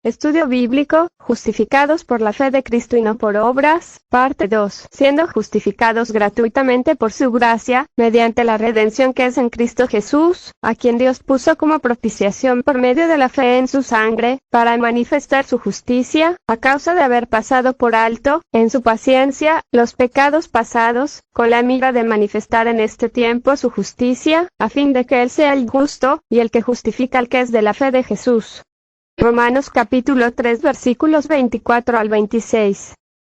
Estudio bíblico, justificados por la fe de Cristo y no por obras, parte 2. Siendo justificados gratuitamente por su gracia, mediante la redención que es en Cristo Jesús, a quien Dios puso como propiciación por medio de la fe en su sangre, para manifestar su justicia, a causa de haber pasado por alto, en su paciencia, los pecados pasados, con la mira de manifestar en este tiempo su justicia, a fin de que Él sea el justo, y el que justifica al que es de la fe de Jesús. Romanos capítulo 3 versículos 24 al 26.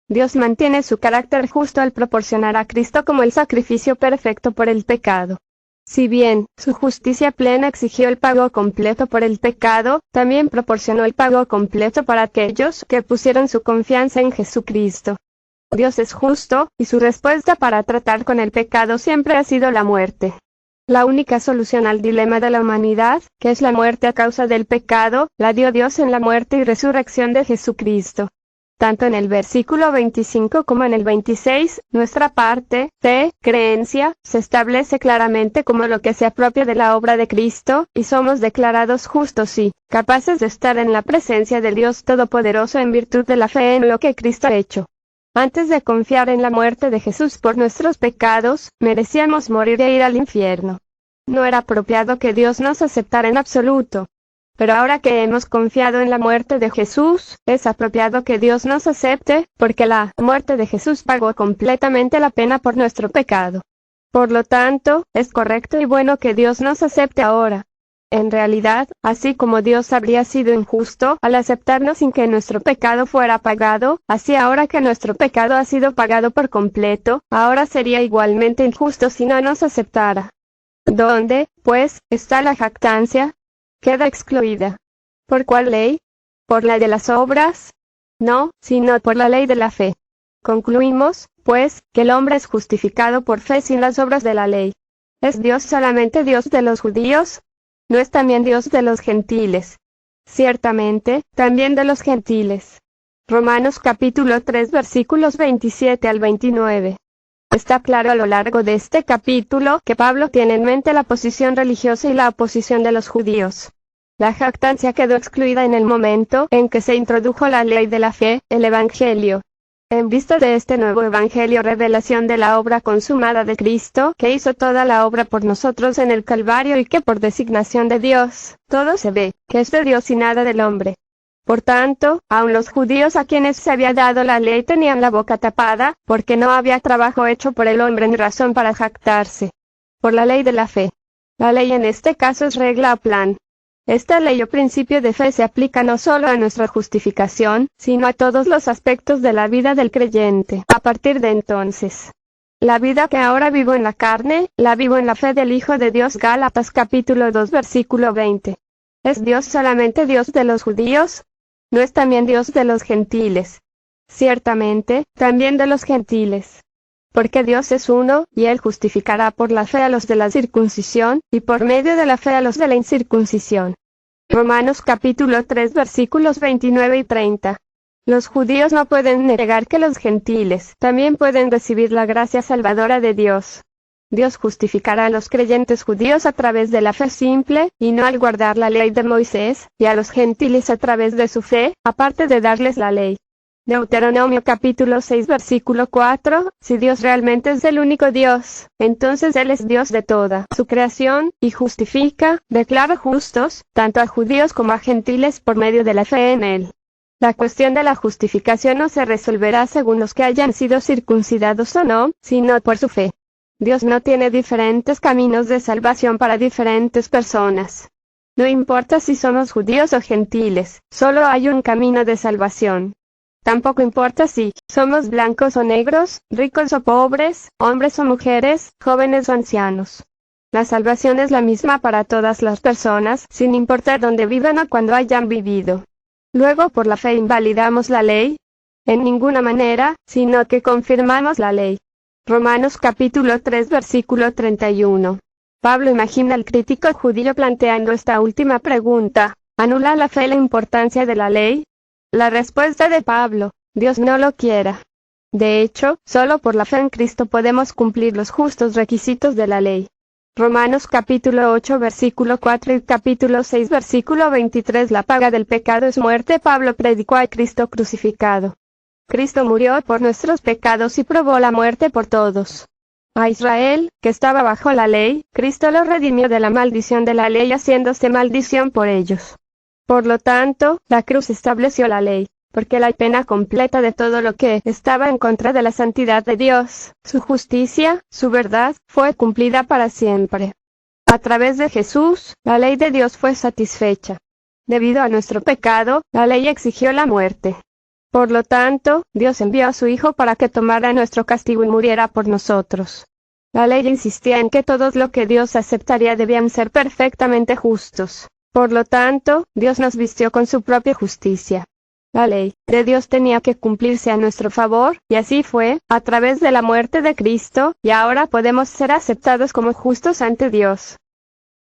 Dios mantiene su carácter justo al proporcionar a Cristo como el sacrificio perfecto por el pecado. Si bien su justicia plena exigió el pago completo por el pecado, también proporcionó el pago completo para aquellos que pusieron su confianza en Jesucristo. Dios es justo, y su respuesta para tratar con el pecado siempre ha sido la muerte. La única solución al dilema de la humanidad, que es la muerte a causa del pecado, la dio Dios en la muerte y resurrección de Jesucristo. Tanto en el versículo 25 como en el 26, nuestra parte, fe, creencia, se establece claramente como lo que se apropia de la obra de Cristo, y somos declarados justos y capaces de estar en la presencia del Dios Todopoderoso en virtud de la fe en lo que Cristo ha hecho. Antes de confiar en la muerte de Jesús por nuestros pecados, merecíamos morir e ir al infierno. No era apropiado que Dios nos aceptara en absoluto. Pero ahora que hemos confiado en la muerte de Jesús, es apropiado que Dios nos acepte, porque la muerte de Jesús pagó completamente la pena por nuestro pecado. Por lo tanto, es correcto y bueno que Dios nos acepte ahora. En realidad, así como Dios habría sido injusto al aceptarnos sin que nuestro pecado fuera pagado, así ahora que nuestro pecado ha sido pagado por completo, ahora sería igualmente injusto si no nos aceptara. ¿Dónde, pues, está la jactancia? Queda excluida. ¿Por cuál ley? ¿Por la de las obras? No, sino por la ley de la fe. Concluimos, pues, que el hombre es justificado por fe sin las obras de la ley. ¿Es Dios solamente Dios de los judíos? ¿No es también Dios de los gentiles? Ciertamente, también de los gentiles. Romanos capítulo 3 versículos 27 al 29. Está claro a lo largo de este capítulo que Pablo tiene en mente la posición religiosa y la oposición de los judíos. La jactancia quedó excluida en el momento en que se introdujo la ley de la fe, el Evangelio. En vista de este nuevo Evangelio, revelación de la obra consumada de Cristo, que hizo toda la obra por nosotros en el Calvario y que por designación de Dios, todo se ve, que es de Dios y nada del hombre. Por tanto, aun los judíos a quienes se había dado la ley tenían la boca tapada, porque no había trabajo hecho por el hombre ni razón para jactarse. Por la ley de la fe. La ley en este caso es regla o plan. Esta ley o principio de fe se aplica no solo a nuestra justificación, sino a todos los aspectos de la vida del creyente. A partir de entonces, la vida que ahora vivo en la carne, la vivo en la fe del Hijo de Dios. Gálatas capítulo 2 versículo 20. ¿Es Dios solamente Dios de los judíos? ¿No es también Dios de los gentiles? Ciertamente, también de los gentiles. Porque Dios es uno, y Él justificará por la fe a los de la circuncisión, y por medio de la fe a los de la incircuncisión. Romanos capítulo 3 versículos 29 y 30. Los judíos no pueden negar que los gentiles también pueden recibir la gracia salvadora de Dios. Dios justificará a los creyentes judíos a través de la fe simple, y no al guardar la ley de Moisés, y a los gentiles a través de su fe, aparte de darles la ley. Deuteronomio capítulo 6 versículo 4, si Dios realmente es el único Dios, entonces Él es Dios de toda su creación, y justifica, declara justos, tanto a judíos como a gentiles por medio de la fe en Él. La cuestión de la justificación no se resolverá según los que hayan sido circuncidados o no, sino por su fe. Dios no tiene diferentes caminos de salvación para diferentes personas. No importa si somos judíos o gentiles, solo hay un camino de salvación. Tampoco importa si somos blancos o negros, ricos o pobres, hombres o mujeres, jóvenes o ancianos. La salvación es la misma para todas las personas, sin importar dónde vivan o cuándo hayan vivido. Luego, por la fe invalidamos la ley. En ninguna manera, sino que confirmamos la ley. Romanos capítulo 3 versículo 31. Pablo imagina al crítico judío planteando esta última pregunta: ¿anula la fe la importancia de la ley? La respuesta de Pablo: Dios no lo quiera. De hecho, solo por la fe en Cristo podemos cumplir los justos requisitos de la ley. Romanos capítulo 8 versículo 4 y capítulo 6 versículo 23. La paga del pecado es muerte. Pablo predicó a Cristo crucificado. Cristo murió por nuestros pecados y probó la muerte por todos. A Israel, que estaba bajo la ley, Cristo lo redimió de la maldición de la ley haciéndose maldición por ellos. Por lo tanto, la cruz estableció la ley, porque la pena completa de todo lo que estaba en contra de la santidad de Dios, su justicia, su verdad, fue cumplida para siempre. A través de Jesús, la ley de Dios fue satisfecha. Debido a nuestro pecado, la ley exigió la muerte. Por lo tanto, Dios envió a su Hijo para que tomara nuestro castigo y muriera por nosotros. La ley insistía en que todos lo que Dios aceptaría debían ser perfectamente justos. Por lo tanto, Dios nos vistió con su propia justicia. La ley de Dios tenía que cumplirse a nuestro favor, y así fue, a través de la muerte de Cristo, y ahora podemos ser aceptados como justos ante Dios.